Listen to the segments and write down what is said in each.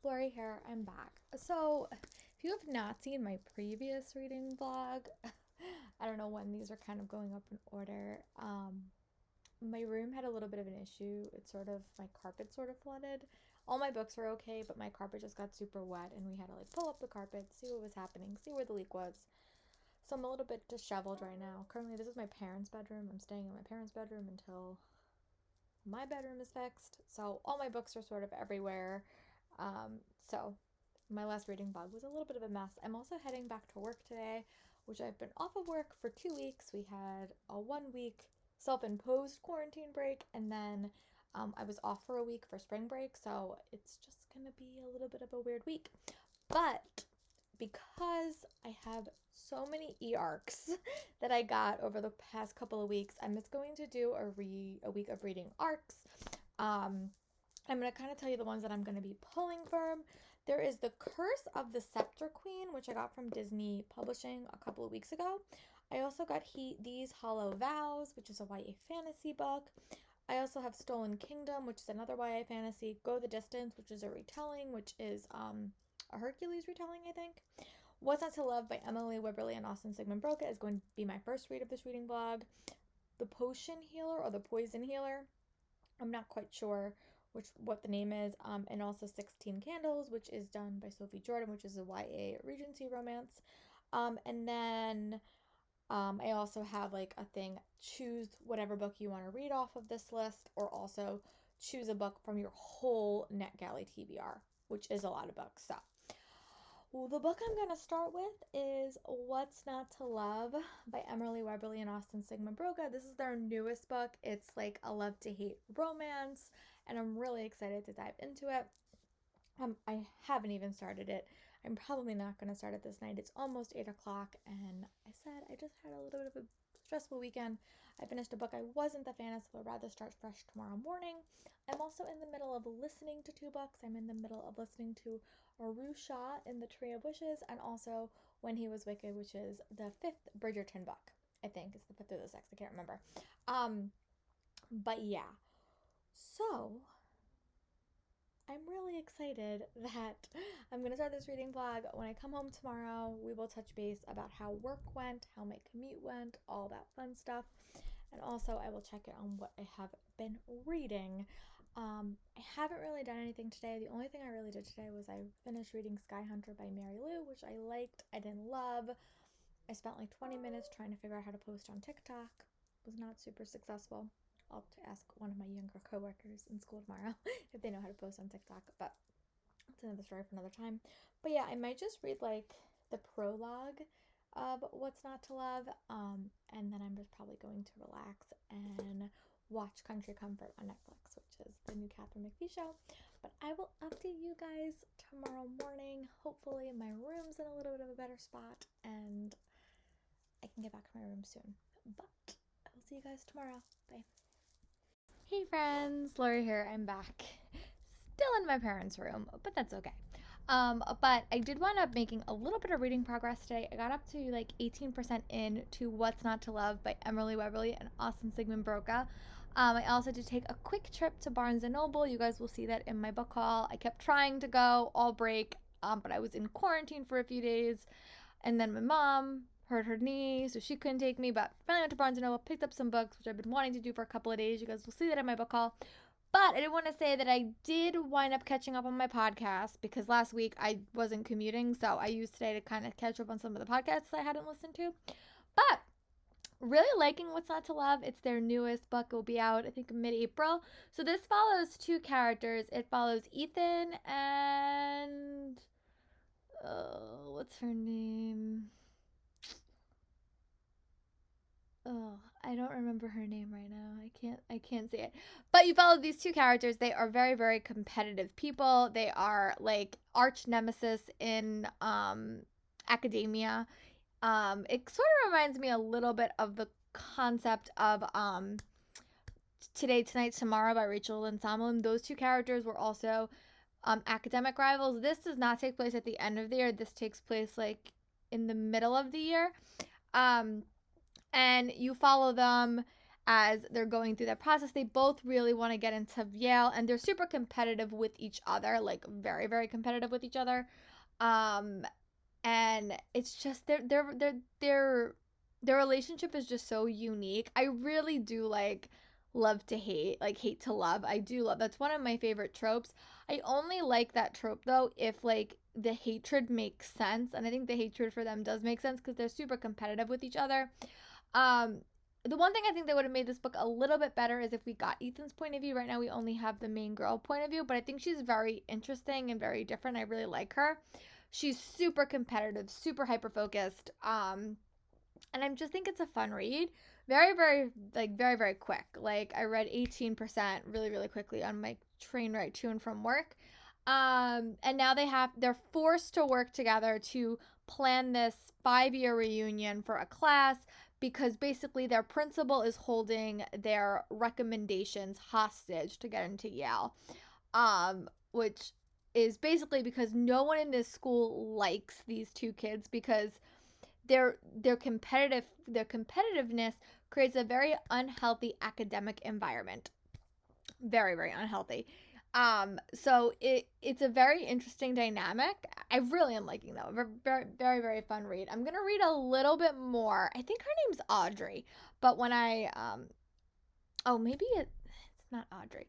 Lori here, I'm back. So, if you have not seen my previous reading vlog, I don't know when these are kind of going up in order. My room had a little bit of an issue. My carpet sort of flooded. All my books were okay, but my carpet just got super wet and we had to like pull up the carpet, see what was happening, see where the leak was. So I'm a little bit disheveled right now. Currently, this is my parents' bedroom. I'm staying in my parents' bedroom until my bedroom is fixed. So all my books are sort of everywhere. So my last reading vlog was a little bit of a mess. I'm also heading back to work today, which I've been off of work for 2 weeks. We had a 1 week self-imposed quarantine break, and then I was off for a week for spring break. So it's just going to be a little bit of a weird week. But because I have so many e-arcs that I got over the past couple of weeks, I'm just going to do a week of reading arcs. I'm going to kind of tell you the ones that I'm going to be pulling from. There is The Curse of the Scepter Queen, which I got from Disney Publishing a couple of weeks ago. I also got These Hollow Vows, which is a YA fantasy book. I also have Stolen Kingdom, which is another YA fantasy. Go the Distance, which is a retelling, which is a Hercules retelling, I think. What's Not to Love by Emily Weberly and Sigmund Broca is going to be my first read of this reading vlog. The Potion Healer or The Poison Healer, I'm not quite sure what the name is. And also 16 Candles, which is done by Sophie Jordan, which is a YA Regency romance. And then I also have like a thing, choose whatever book you want to read off of this list, or also choose a book from your whole NetGalley TBR, which is a lot of books. So the book I'm going to start with is What's Not to Love by Emily Weberly and Sigmund Broca. This is their newest book. It's like a love to hate romance, and I'm really excited to dive into it. I haven't even started it. I'm probably not going to start it this night. It's almost 8 o'clock, and I said I just had a little bit of a stressful weekend. I finished a book I wasn't the fan of, so I'd rather start fresh tomorrow morning. I'm also in the middle of listening to 2 books. I'm in the middle of listening to Arusha in the Tree of Wishes, and also When He Was Wicked, which is the 5th Bridgerton book. I think it's the 5th or the 6th. I can't remember. But yeah. So I'm really excited that I'm going to start this reading vlog. When I come home tomorrow, we will touch base about how work went, how my commute went, all that fun stuff. And also, I will check in on what I have been reading. I haven't really done anything today. The only thing I really did today was I finished reading Sky Hunter by Mary Lou, which I liked. I didn't love. I spent like 20 minutes trying to figure out how to post on TikTok. Was not super successful. I'll have to ask one of my younger coworkers in school tomorrow if they know how to post on TikTok, but that's another story for another time. But yeah, I might just read like the prologue of What's Not to Love, and then I'm just probably going to relax and watch Country Comfort on Netflix, which is the new Catherine McPhee show. But I will update you guys tomorrow morning. Hopefully my room's in a little bit of a better spot and I can get back to my room soon. But I will see you guys tomorrow. Bye. Hey friends, Lori here. I'm back. Still in my parents' room, but that's okay. But I did wind up making a little bit of reading progress today. I got up to like 18% in to What's Not to Love by Emily Weberly and Sigmund Broca. I also did take a quick trip to Barnes & Noble. You guys will see that in my book haul. I kept trying to go all break, but I was in quarantine for a few days. And then my mom hurt her knee, so she couldn't take me, but finally went to Barnes & Noble, picked up some books, which I've been wanting to do for a couple of days. You guys will see that in my book haul. But I did want to say that I did wind up catching up on my podcast because last week I wasn't commuting, so I used today to kind of catch up on some of the podcasts I hadn't listened to. But really liking What's Not to Love. It's their newest book. It will be out, I think, mid-April. So this follows 2 characters. It follows Ethan and what's her name? Oh, I don't remember her name right now. I can't say it. But you follow these 2 characters. They are very, very competitive people. They are like arch nemesis in academia. It sort of reminds me a little bit of the concept of Today, Tonight, Tomorrow by Rachel Lynn Somlin. Those 2 characters were also academic rivals. This does not take place at the end of the year. This takes place like in the middle of the year. And you follow them as they're going through that process. They both really want to get into Yale, and they're super competitive with each other, like very, very competitive with each other. Um, and it's just their relationship is just so unique. I really do love to hate, like hate to love. I do love, that's one of my favorite tropes. I only like that trope though if like the hatred makes sense, and I think the hatred for them does make sense because they're super competitive with each other. um the one thing I think that would have made this book a little bit better is if we got Ethan's point of view. Right now we only have the main girl point of view, but I think she's very interesting and very different. I really like her. She's super competitive, super hyper focused. And I just think it's a fun read. Very, very, like, very, very quick. Like, I read 18% really, really quickly on my train ride to and from work. And now they're forced to work together to plan this 5-year reunion for a class because basically their principal is holding their recommendations hostage to get into Yale. Which is basically because no one in this school likes these two kids because their competitiveness creates a very unhealthy academic environment. Very, very unhealthy. So it's a very interesting dynamic. I really am liking that. Very, very, very fun read. I'm gonna read a little bit more. I think her name's Audrey, but maybe it's not Audrey.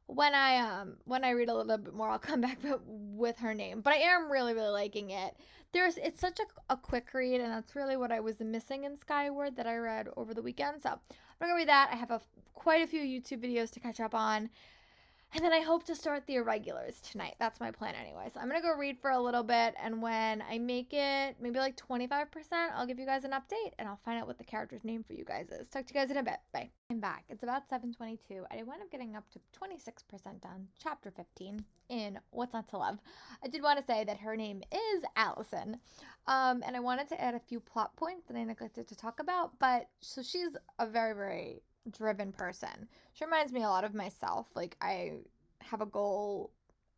When I read a little bit more, I'll come back with her name. But I am really, really liking it. It's such a quick read, and that's really what I was missing in Skyward that I read over the weekend. So I'm gonna read that. I have quite a few YouTube videos to catch up on. And then I hope to start the irregulars tonight. That's my plan anyway. So I'm going to go read for a little bit. And when I make it maybe like 25%, I'll give you guys an update. And I'll find out what the character's name for you guys is. Talk to you guys in a bit. Bye. I'm back. It's about 7:22. I wound up getting up to 26% done. Chapter 15 in What's Not to Love. I did want to say that her name is Allison. And I wanted to add a few plot points that I neglected to talk about. So she's a very, very driven person. She reminds me a lot of myself. Like, I have a goal,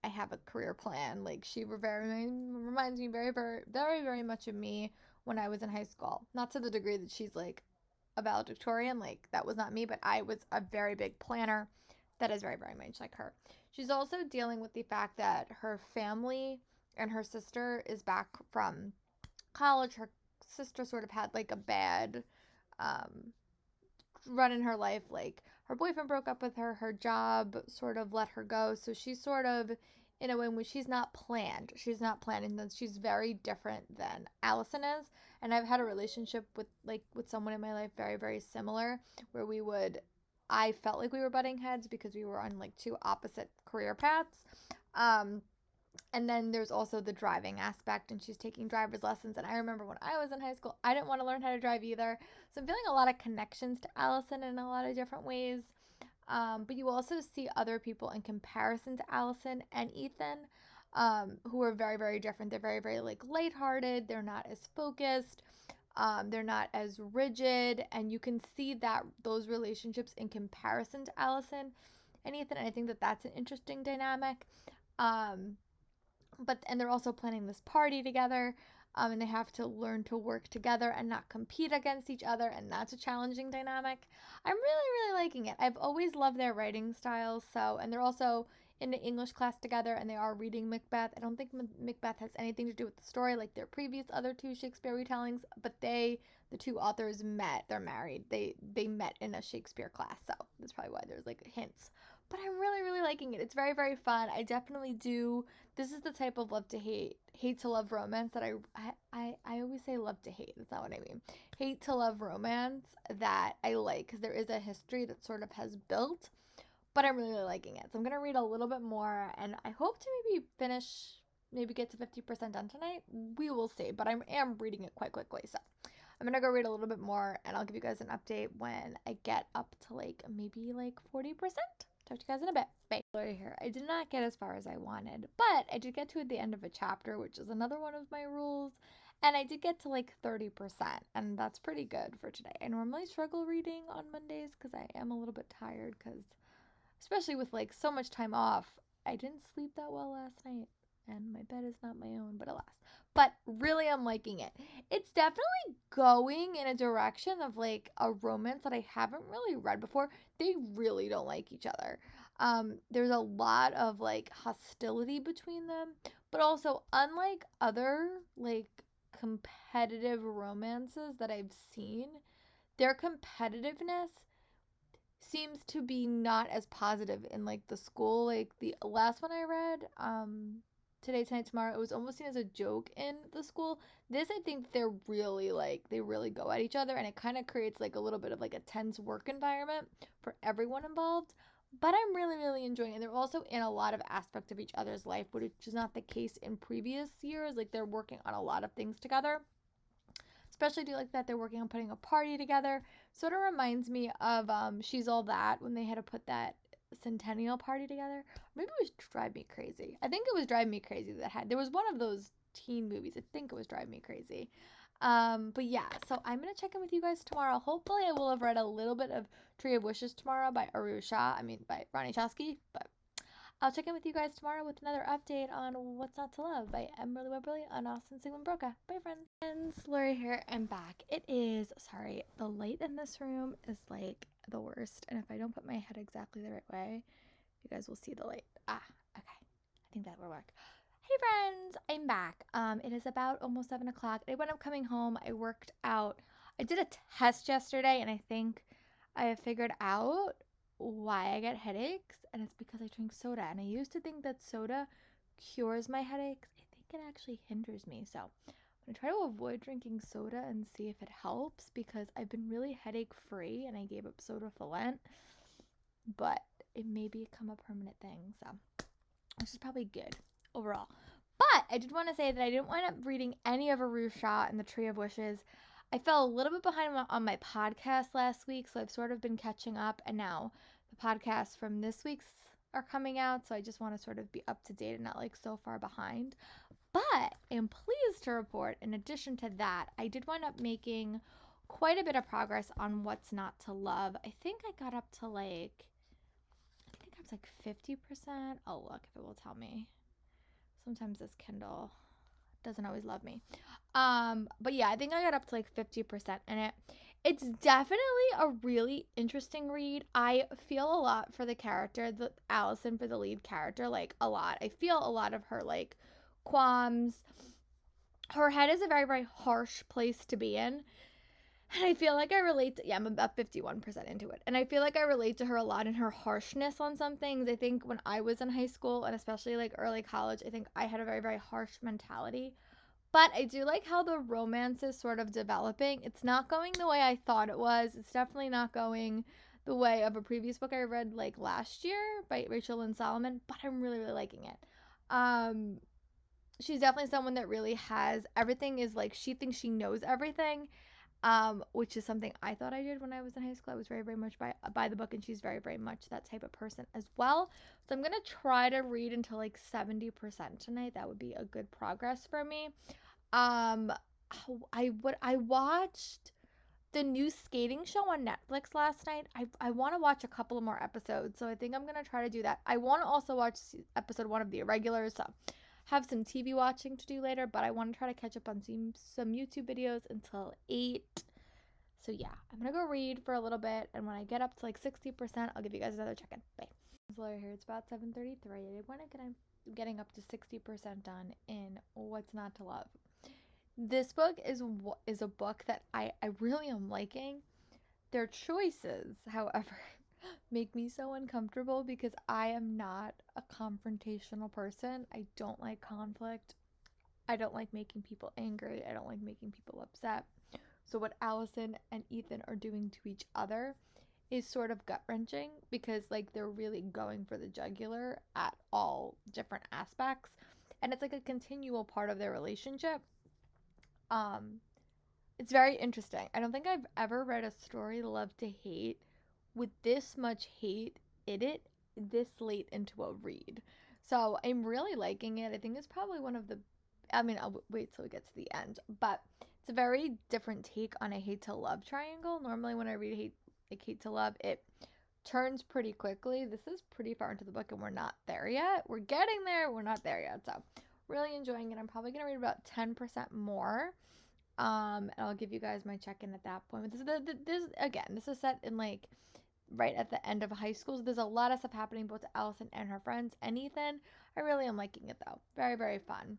I have a career plan. Like, she reminds me very, very, very, very much of me when I was in high school. Not to the degree that she's like a valedictorian, like that was not me, but I was a very big planner. That is very, very much like her. She's also dealing with the fact that her family and her sister is back from college. Her sister sort of had like a bad um run in her life. Like, her boyfriend broke up with her, her job sort of let her go, so she's sort of in a way in which she's not planned, and that she's very different than Allison is. And I've had a relationship with someone in my life very, very similar, where I felt like we were butting heads because we were on like two opposite career paths. And then there's also the driving aspect, and she's taking driver's lessons. And I remember when I was in high school, I didn't want to learn how to drive either. So I'm feeling a lot of connections to Allison in a lot of different ways. But you also see other people in comparison to Allison and Ethan, who are very, very different. They're very, very like lighthearted. They're not as focused. They're not as rigid. And you can see that those relationships in comparison to Allison and Ethan. And I think that that's an interesting dynamic. And they're also planning this party together, and they have to learn to work together and not compete against each other, and that's a challenging dynamic. I'm really, really liking it. I've always loved their writing styles. And they're also in the English class together, and they are reading Macbeth. I don't think Macbeth has anything to do with the story like their previous other two Shakespeare retellings, but the two authors met. They're married. They met in a Shakespeare class, so that's probably why there's like hints. But I'm really, really liking it. It's very, very fun. I definitely do. This is the type of love to hate to love romance that I always say love to hate. That's not what I mean. Hate to love romance that I like, because there is a history that sort of has built. But I'm really, really liking it. So I'm going to read a little bit more, and I hope to maybe get to 50% done tonight. We will see. But I am reading it quite quickly. So I'm going to go read a little bit more, and I'll give you guys an update when I get up to maybe 40%. Talk to you guys in a bit. Bye. Here. I did not get as far as I wanted, but I did get to the end of a chapter, which is another one of my rules. And I did get to 30%, and that's pretty good for today. I normally struggle reading on Mondays because I am a little bit tired, because especially with so much time off, I didn't sleep that well last night. and my bed is not my own, but alas. But really, I'm liking it. It's definitely going in a direction of like a romance that I haven't really read before. They really don't like each other. There's a lot of like hostility between them, but also unlike other like competitive romances that I've seen, their competitiveness seems to be not as positive in like the school. Like the last one I read, Today, Tonight, Tomorrow, it was almost seen as a joke in the school. This, I think they're really like, they really go at each other, and it kind of creates like a little bit of like a tense work environment for everyone involved. But I'm really, really enjoying it. They're also in a lot of aspects of each other's life, which is not the case in previous years. Like they're working on a lot of things together. Especially do like that they're working on putting a party together. Sort of reminds me of She's All That, when they had to put that centennial party together. Maybe it was Drive Me Crazy. I think it was Drive Me Crazy that had, there was one of those teen movies. I think it was Drive Me Crazy. But yeah, so I'm gonna check in with you guys tomorrow. Hopefully I will have read a little bit of Tree of Wishes tomorrow by by Ronnie Chosky, but I'll check in with you guys tomorrow with another update on What's Not to Love by Weberly on Austin, Sigmund, Broca. Bye, friends. Lori here. I'm back. Sorry, the light in this room is like the worst. And if I don't put my head exactly the right way, you guys will see the light. Okay. I think that will work. Hey, friends. I'm back. It is about almost 7 o'clock. I went up coming home. I worked out. I did a test yesterday, and I think I have figured out why I get headaches, and it's because I drink soda. And I used to think that soda cures my headaches. I think it actually hinders me. So I'm gonna try to avoid drinking soda and see if it helps, because I've been really headache free and I gave up soda for Lent, but it may become a permanent thing. So which is probably good overall. But I did want to say that I didn't wind up reading any of Arusha and the Tree of Wishes. I fell a little bit behind on my podcast last week, so I've sort of been catching up, and now the podcasts from this week's are coming out, so I just want to sort of be up to date and not like so far behind. But I'm pleased to report, in addition to that, I did wind up making quite a bit of progress on What's Not to Love. I think I got up to like 50%. I'll look if it will tell me. Sometimes this Kindle doesn't always love me. But yeah, I think I got up to like 50% in it. It's definitely a really interesting read. I feel a lot for the character, Allison, for the lead character, like a lot. I feel a lot of her like qualms. Her head is a very, very harsh place to be in. And I feel like I relate to, I'm about 51% into it. And I feel like I relate to her a lot in her harshness on some things. I think when I was in high school, and especially like early college, I think I had a very, very harsh mentality. But I do like how the romance is sort of developing. It's not going the way I thought it was. It's definitely not going the way of a previous book I read like last year by Rachel Lynn Solomon, but I'm really, really liking it. She's definitely someone that really has, everything is like, she thinks she knows everything. Which is something I thought I did when I was in high school. I was very, very much by the book, and she's very, very much that type of person as well. So I'm gonna try to read until like 70% tonight. That would be a good progress for me. I watched the new skating show on Netflix last night. I want to watch a couple of more episodes, so I think I'm gonna try to do that. I want to also watch episode 1 of The Irregulars. So have some TV watching to do later, but I want to try to catch up on some YouTube videos until 8. So yeah, I'm going to go read for a little bit, and when I get up to like 60%, I'll give you guys another check-in. Bye. Laura here. It's about 7:33. I want to getting up to 60% done in What's Not to Love. This book is a book that I really am liking. Their choices, however, make me so uncomfortable because I am not a confrontational person. I don't like conflict. I don't like making people angry. I don't like making people upset. So what Allison and Ethan are doing to each other is sort of gut-wrenching, because like they're really going for the jugular at all different aspects, and it's like a continual part of their relationship. It's very interesting. I don't think I've ever read a story, Love to Hate, with this much hate in it this late into a read. So I'm really liking it. I think it's probably one of the, I'll wait till we get to the end, but it's a very different take on a hate to love triangle. Normally when I read hate to love, it turns pretty quickly. This is pretty far into the book and we're not there yet. We're getting there. We're not there yet. So Really enjoying it. I'm probably going to read about 10% more. And I'll give you guys my check-in at that point. But this is set in like right at the end of high school. So there's a lot of stuff happening both to Allison and her friends and Ethan. I really am liking it though. Very, very fun.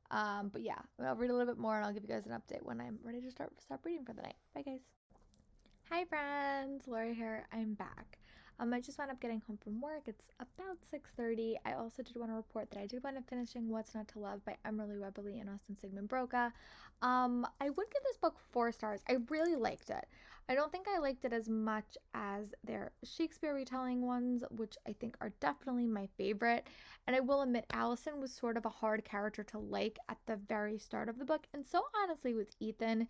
But yeah, I'll read a little bit more and I'll give you guys an update when I'm ready to stop reading for the night. Bye guys. Hi friends, Lori here. I'm back. I just wound up getting home from work. It's about 6:30. I also did want to report that I did wind up finishing What's Not to Love by Weberly and Sigmund Broca. I would give this book 4 stars. I really liked it. I don't think I liked it as much as their Shakespeare retelling ones, which I think are definitely my favorite. And I will admit, Allison was sort of a hard character to like at the very start of the book, and so honestly was Ethan.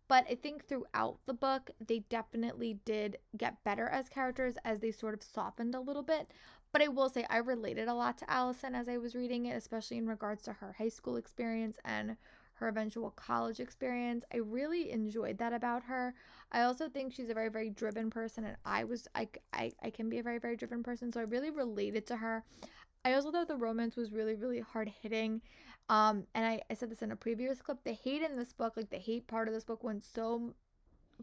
But I think throughout the book, they definitely did get better as characters as they sort of softened a little bit. But I will say I related a lot to Allison as I was reading it, especially in regards to her high school experience and her eventual college experience. I really enjoyed that about her. I also think she's a very, very driven person, and I can be a very, very driven person, so I really related to her. I also thought the romance was really, really hard hitting. And I said this in a previous clip. The hate in this book, like the hate part of this book, went so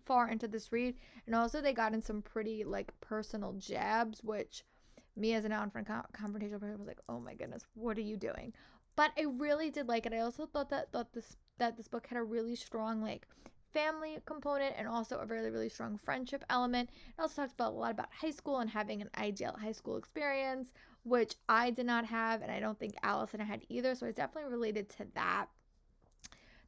far into this read, and also they got in some pretty like personal jabs, which me as a non-confrontational person was like, oh my goodness, what are you doing? But I really did like it. I also thought this book had a really strong like family component and also a really, really strong friendship element. It also talked about a lot about high school and having an ideal high school experience, which I did not have, and I don't think Allison had either, so I definitely related to that.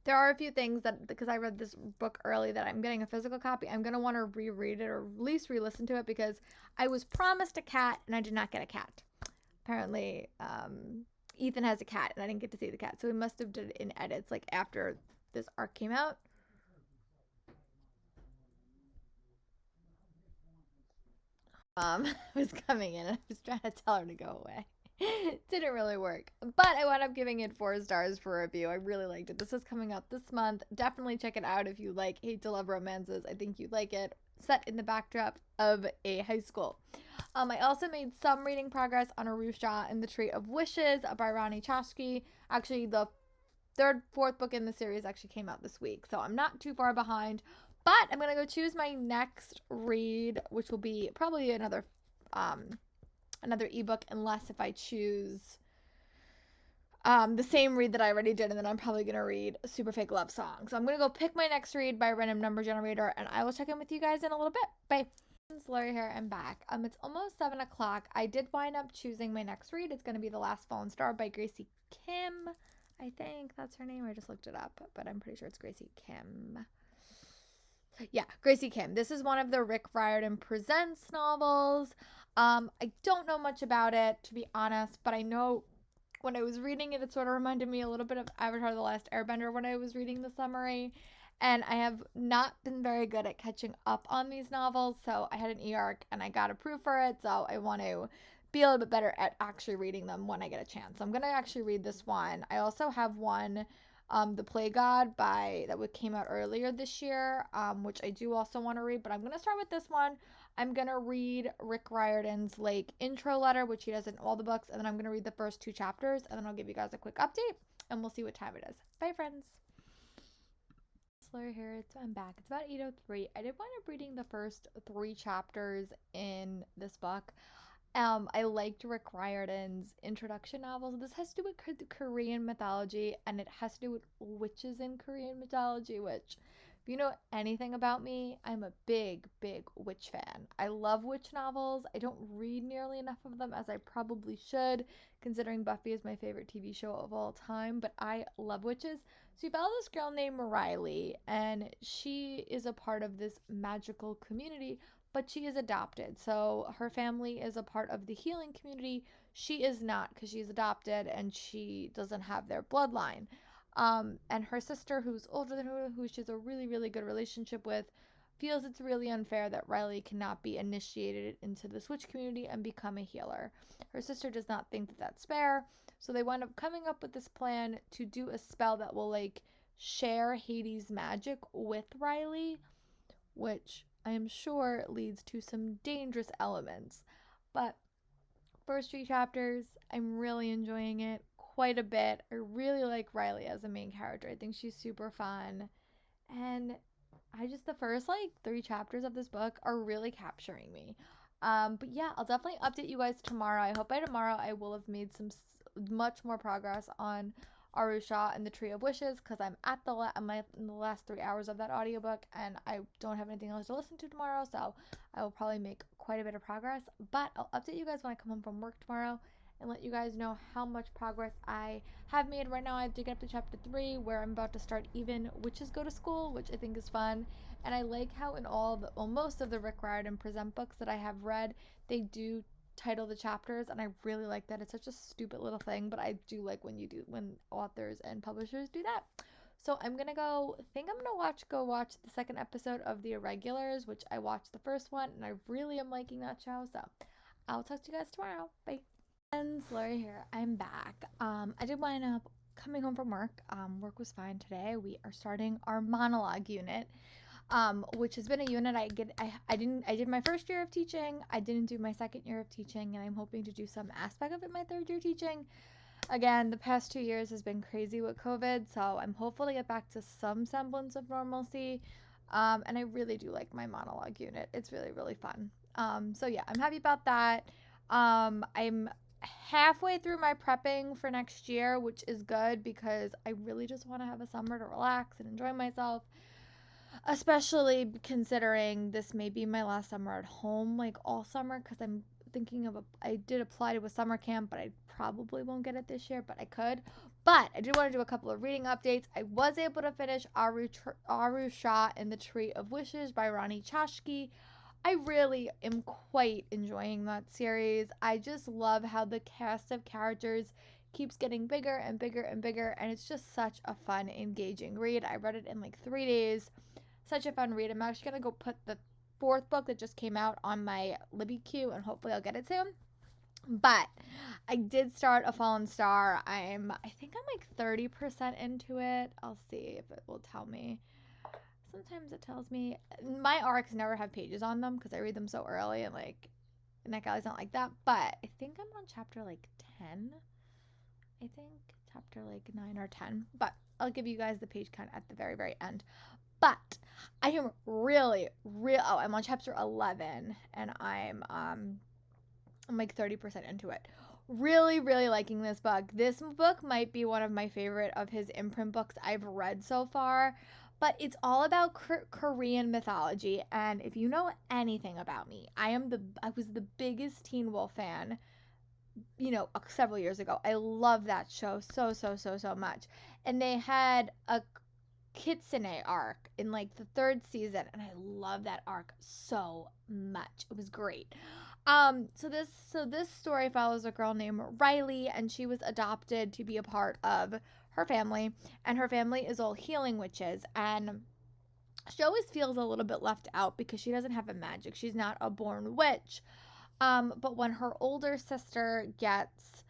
There are a few things that, because I read this book early, that I'm getting a physical copy, I'm going to want to reread it or at least re-listen to it, because I was promised a cat and I did not get a cat. Apparently, Ethan has a cat and I didn't get to see the cat, so we must have did it in edits like after this arc came out. Was coming in and I was trying to tell her to go away. Didn't really work, but I wound up giving it 4 stars for review. I really liked it. This is coming out this month. Definitely check it out if you like hate to love romances. I think you'd like it. Set in the backdrop of a high school. I also made some reading progress on Arusha and the Tree of Wishes by Ronnie Chosky. Actually, the fourth book in the series actually came out this week, so I'm not too far behind. But I'm gonna go choose my next read, which will be probably another ebook, unless if I choose the same read that I already did, and then I'm probably gonna read Super Fake Love Song. So I'm gonna go pick my next read by random number generator, and I will check in with you guys in a little bit. Bye. It's Lori here. I'm back. It's almost 7 o'clock. I did wind up choosing my next read. It's gonna be The Last Fallen Star by Gracie Kim. I think that's her name. I just looked it up, but I'm pretty sure it's Gracie Kim. Yeah, Gracie Kim. This is one of the Rick Riordan Presents novels. I don't know much about it, to be honest, but I know when I was reading it, it sort of reminded me a little bit of Avatar: The Last Airbender when I was reading the summary. And I have not been very good at catching up on these novels, so I had an e-arc and I got approved for it, so I want to be a little bit better at actually reading them when I get a chance. So I'm going to actually read this one. I also have one, The Play God that came out earlier this year, which I do also want to read, but I'm going to start with this one. I'm going to read Rick Riordan's like intro letter, which he does in all the books, and then I'm going to read the first 2 chapters, and then I'll give you guys a quick update, and we'll see what time it is. Bye, friends. Here, I'm back. It's about 8:03. I did wind up reading the first 3 chapters in this book. I liked Rick Riordan's introduction novels. This has to do with Korean mythology, and it has to do with witches in Korean mythology, which, if you know anything about me, I'm a big, big witch fan. I love witch novels. I don't read nearly enough of them as I probably should, considering Buffy is my favorite TV show of all time, but I love witches. So you follow this girl named Riley, and she is a part of this magical community, but she is adopted. So her family is a part of the healing community. She is not, because she's adopted and she doesn't have their bloodline. And her sister, who's older than her, who she has a really, really good relationship with, feels it's really unfair that Riley cannot be initiated into the witch community and become a healer. Her sister does not think that that's fair, so they wind up coming up with this plan to do a spell that will like share Hades' magic with Riley, which I am sure leads to some dangerous elements. But first 3 chapters, I'm really enjoying it. quite a bit. I really like Riley as a main character. I think she's super fun. And the first like 3 chapters of this book are really capturing me. But yeah, I'll definitely update you guys tomorrow. I hope by tomorrow I will have made some much more progress on Arusha and the Tree of Wishes, because I'm at I'm in the last 3 hours of that audiobook and I don't have anything else to listen to tomorrow, so I will probably make quite a bit of progress. But I'll update you guys when I come home from work tomorrow and let you guys know how much progress I have made. Right now I have to get up to chapter 3, where I'm about to start Even Witches Go to School, which I think is fun. And I like how in most of the Rick Riordan Present books that I have read, they do title the chapters, and I really like that. It's such a stupid little thing, but I do like when authors and publishers do that. So I'm gonna go watch the second episode of The Irregulars, which I watched the first one and I really am liking that show. So I'll talk to you guys tomorrow. Bye. And Lori here. I'm back. I did wind up coming home from work. Work was fine today. We are starting our monologue unit, which has been a unit I did my first year of teaching. I didn't do my second year of teaching, and I'm hoping to do some aspect of it my third year teaching. Again, the past 2 years has been crazy with COVID, so I'm hopeful to get back to some semblance of normalcy. And I really do like my monologue unit. It's really, really fun. So yeah, I'm happy about that. I'm halfway through my prepping for next year, which is good because I really just want to have a summer to relax and enjoy myself, especially considering this may be my last summer at home, like all summer, because I'm thinking I did apply to a summer camp, but I probably won't get it this year, but I could. But I did want to do a couple of reading updates. I was able to finish Arusha and the Tree of Wishes by Ronnie Chosky. I really am quite enjoying that series. I just love how the cast of characters keeps getting bigger and bigger and bigger, and it's just such a fun, engaging read. I read it in like 3 days. Such a fun read. I'm actually going to go put the 4th book that just came out on my Libby queue, and hopefully I'll get it soon. But I did start A Fallen Star. I think I'm like 30% into it. I'll see if it will tell me. Sometimes it tells me. My arcs never have pages on them because I read them so early, and like NetGalley's not like that. But I think I'm on chapter like 10. I think chapter like 9 or 10. But I'll give you guys the page count at the very, very end. But I am I'm on chapter 11, and I'm like 30% into it. Really, really liking this book. This book might be one of my favorite of his imprint books I've read so far. But it's all about Korean mythology, and if you know anything about me, I was the biggest Teen Wolf fan, several years ago. I love that show so much. And they had a Kitsune arc in like the 3rd season, and I love that arc so much. It was great. So this story follows a girl named Riley, and she was adopted to be a part of her family, and her family is all healing witches, and she always feels a little bit left out because she doesn't have a magic. She's not a born witch. But when her older sister gets,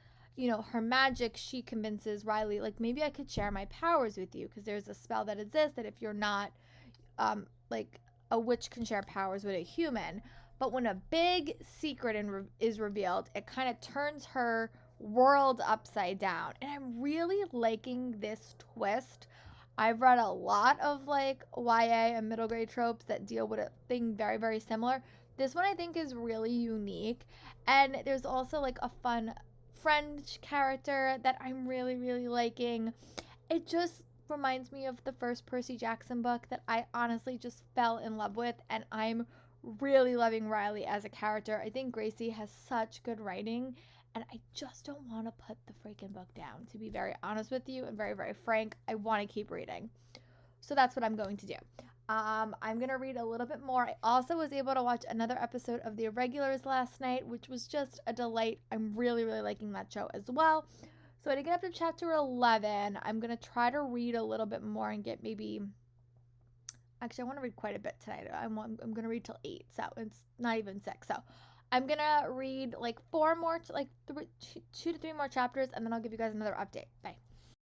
her magic, she convinces Riley, like, maybe I could share my powers with you, because there's a spell that exists that if you're not, like, a witch can share powers with a human. But when a big secret is revealed, it kind of turns her world upside down. And I'm really liking this twist. I've read a lot of like YA and middle grade tropes that deal with a thing very, very similar. This one I think is really unique. And there's also like a fun French character that I'm really, really liking. It just reminds me of the first Percy Jackson book that I honestly just fell in love with, and I'm really loving Riley as a character. I think Gracie has such good writing, and I just don't want to put the freaking book down, to be very honest with you and very, very frank. I want to keep reading. So that's what I'm going to do. I'm going to read a little bit more. I also was able to watch another episode of The Irregulars last night, which was just a delight. I'm really, really liking that show as well. So to get up to chapter 11, I'm going to try to read a little bit more and get maybe... Actually, I want to read quite a bit tonight. I'm going to read till 8, so it's not even 6. So I'm going to read like 4 more, like 2 to 3 more chapters, and then I'll give you guys another update. Bye.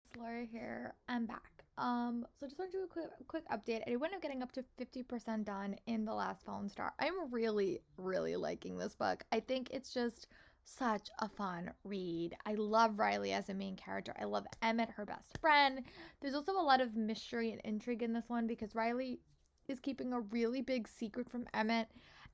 It's Laura here. I'm back. So just want to do a quick update. I ended up getting up to 50% done in The Last Fallen Star. I'm really, really liking this book. I think it's just such a fun read. I love Riley as a main character. I love Emmett, her best friend. There's also a lot of mystery and intrigue in this one because Riley is keeping a really big secret from Emmett.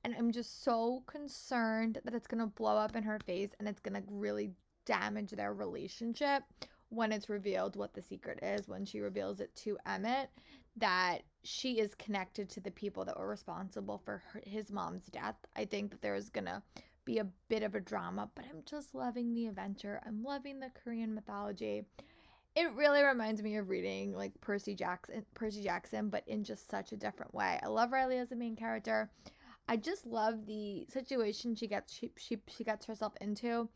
And I'm just so concerned that it's going to blow up in her face and it's going to really damage their relationship when it's revealed what the secret is, when she reveals it to Emmett, that she is connected to the people that were responsible for his mom's death. I think that there's going to be a bit of a drama, but I'm just loving the adventure. I'm loving the Korean mythology. It really reminds me of reading like Percy Jackson, but in just such a different way. I love Riley as the main character. I just love the situation she gets herself into,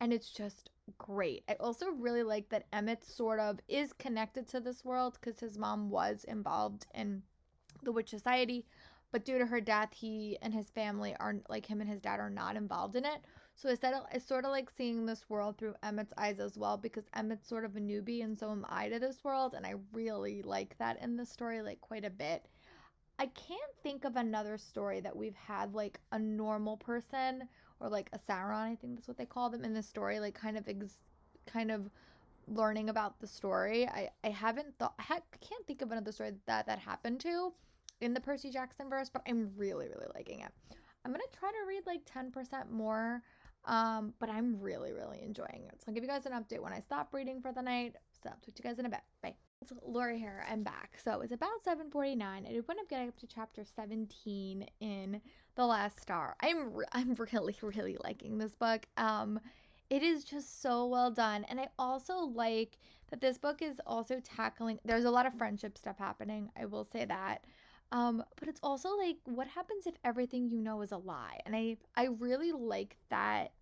and it's just great. I also really like that Emmett sort of is connected to this world because his mom was involved in the Witch Society, but due to her death, he and his family are like him and his dad are not involved in it. So it's sort of like seeing this world through Emmett's eyes as well, because Emmett's sort of a newbie and so am I to this world, and I really like that in the story like quite a bit. I can't think of another story that we've had like a normal person or like a Sauron, I think that's what they call them in the story, like kind of learning about the story. I haven't thought I can't think of another story that happened to in the Percy Jackson verse, but I'm really really liking it. I'm gonna try to read like 10% more, but I'm really really enjoying it. So I'll give you guys an update when I stop reading for the night. So I'll talk to you guys in a bit. Bye. It's Lori here. I'm back. So it's about 7:49. I did wind up getting up to chapter 17 in The Last Star. I'm really really liking this book. It is just so well done, and I also like that this book is also tackling. There's a lot of friendship stuff happening. I will say that. But it's also like, what happens if everything you know is a lie? And I really like that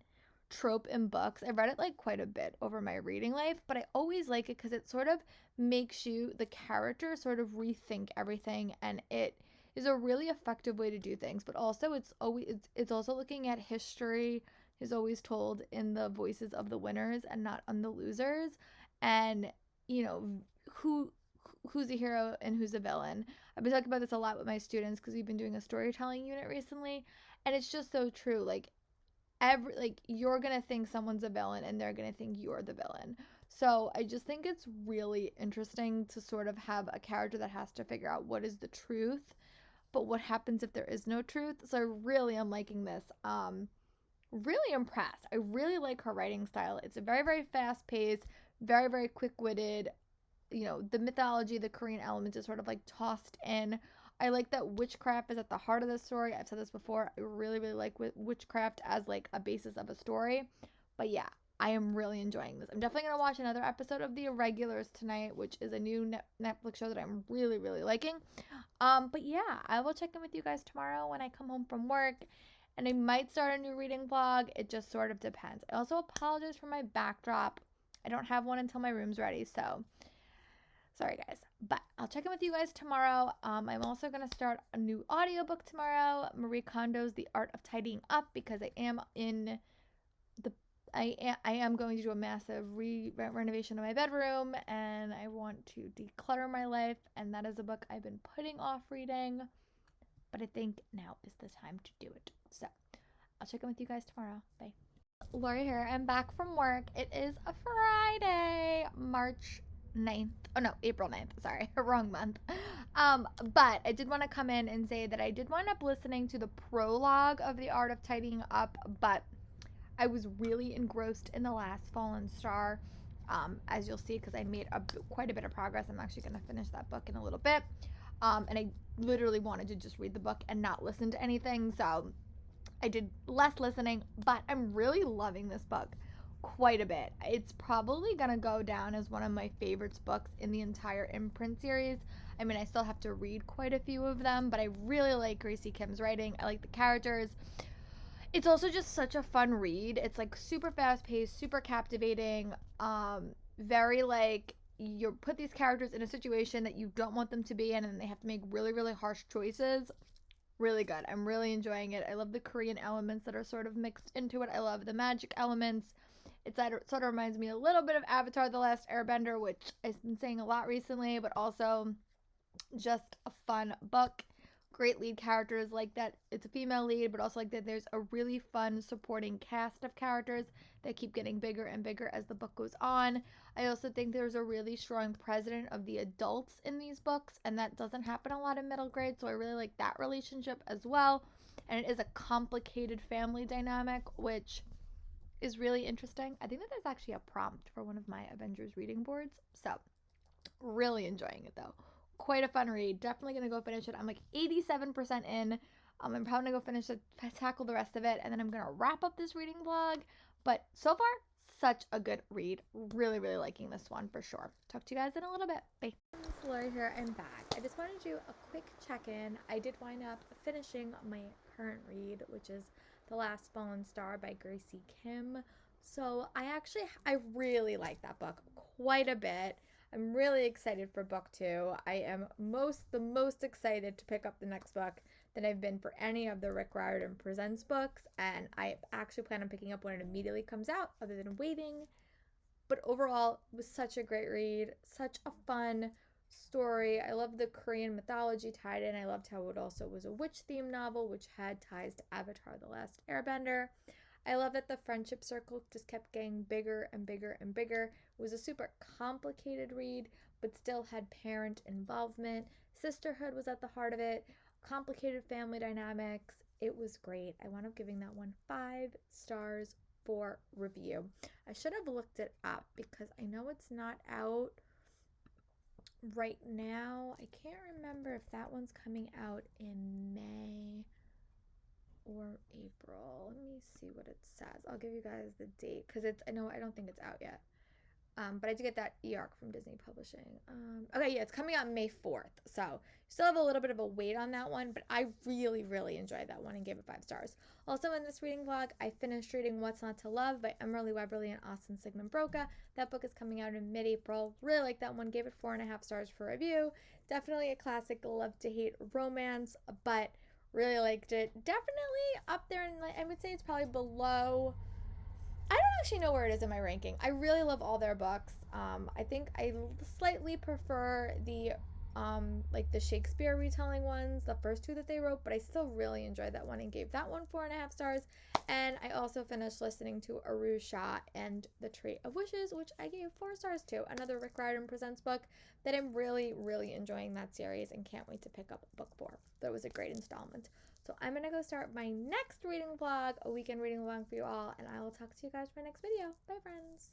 trope in books. I've read it like quite a bit over my reading life, but I always like it because it sort of makes you, the character, sort of rethink everything, and it is a really effective way to do things. But also, it's also looking at history is always told in the voices of the winners and not on the losers, and you know who's a hero and who's a villain. I've been talking about this a lot with my students because we've been doing a storytelling unit recently, and it's just so true. Like you're gonna think someone's a villain and they're gonna think you're the villain. So I just think it's really interesting to sort of have a character that has to figure out what is the truth, but what happens if there is no truth. So I really am liking this. Really impressed. I really like her writing style. It's a very very fast paced, very very quick witted. The mythology, the Korean element is sort of like tossed in. I like that witchcraft is at the heart of the story. I've said this before. I really, really like witchcraft as like a basis of a story. But yeah, I am really enjoying this. I'm definitely going to watch another episode of The Irregulars tonight, which is a new Netflix show that I'm really, really liking. But yeah, I will check in with you guys tomorrow when I come home from work. And I might start a new reading vlog. It just sort of depends. I also apologize for my backdrop. I don't have one until my room's ready, so sorry guys, but I'll check in with you guys tomorrow. I'm also going to start a new audiobook tomorrow, Marie Kondo's The Art of Tidying Up, because I am going to do a massive renovation of my bedroom, and I want to declutter my life, and that is a book I've been putting off reading, but I think now is the time to do it. So I'll check in with you guys tomorrow. Bye. Lori here. I'm back from work. It is a Friday, March 9th. Oh no, April 9th. Sorry, wrong month. But I did want to come in and say that I did wind up listening to the prologue of The Art of Tidying Up, but I was really engrossed in The Last Fallen Star, as you'll see, because I made quite a bit of progress. I'm actually going to finish that book in a little bit. And I literally wanted to just read the book and not listen to anything, so I did less listening, but I'm really loving this book quite a bit. It's probably gonna go down as one of my favorites books in the entire imprint series. I mean, I still have to read quite a few of them, but I really like Gracie Kim's writing. I like the characters. It's also just such a fun read. It's like super fast paced, super captivating, very like you put these characters in a situation that you don't want them to be in, and they have to make really really harsh choices. Really good. I'm really enjoying it. I love the Korean elements that are sort of mixed into it. I love the magic elements. It sort of reminds me a little bit of Avatar: The Last Airbender, which I've been saying a lot recently, but also just a fun book. great lead characters, like that it's a female lead, but also like that there's a really fun supporting cast of characters that keep getting bigger and bigger as the book goes on. I also think there's a really strong president of the adults in these books, and that doesn't happen a lot in middle grade, so I really like that relationship as well. And it is a complicated family dynamic, which is really interesting. I think that there's actually a prompt for one of my Avengers reading boards, so really enjoying it though. Quite a fun read. Definitely gonna go finish it. I'm like 87% in. I'm probably gonna go finish it, tackle the rest of it, and then I'm gonna wrap up this reading vlog. But so far, such a good read. Really, really liking this one for sure. Talk to you guys in a little bit. Bye. It's Lori here. I'm back. I just wanted to do a quick check-in. I did wind up finishing my current read, which is The Last Fallen Star by Gracie Kim. So I really like that book quite a bit. I'm really excited for book 2. I am the most excited to pick up the next book than I've been for any of the Rick Riordan Presents books, and I actually plan on picking up when it immediately comes out, other than waiting. But overall, it was such a great read, such a fun story. I love the Korean mythology tied in. I loved how it also was a witch-themed novel, which had ties to Avatar: The Last Airbender. I love that the friendship circle just kept getting bigger and bigger and bigger. It was a super complicated read, but still had parent involvement. Sisterhood was at the heart of it. Complicated family dynamics. It was great. I wound up giving that one 5 stars for review. I should have looked it up because I know it's not out right now. I can't remember if that one's coming out in May or April. Let me see what it says. I'll give you guys the date because I don't think it's out yet. But I did get that e-arc from Disney Publishing. Okay, yeah, it's coming out May 4th. So you still have a little bit of a wait on that one, but I really, really enjoyed that one and gave it 5 stars. Also in this reading vlog, I finished reading What's Not to Love by Weberly and Sigmund Broca. That book is coming out in mid-April. Really like that one. Gave it 4.5 stars for review. Definitely a classic love to hate romance, but really liked it. Definitely up there, and I would say it's probably below. I don't actually know where it is in my ranking. I really love all their books. I think I slightly prefer the the Shakespeare retelling ones, the first 2 that they wrote, but I still really enjoyed that one and gave that one 4.5 stars. And I also finished listening to Arusha and The Trait of Wishes, which I gave 4 stars to. Another Rick Riordan Presents book that I'm really, really enjoying that series and can't wait to pick up book 4. That was a great installment. So I'm going to go start my next reading vlog, a weekend reading vlog for you all, and I will talk to you guys for my next video. Bye, friends.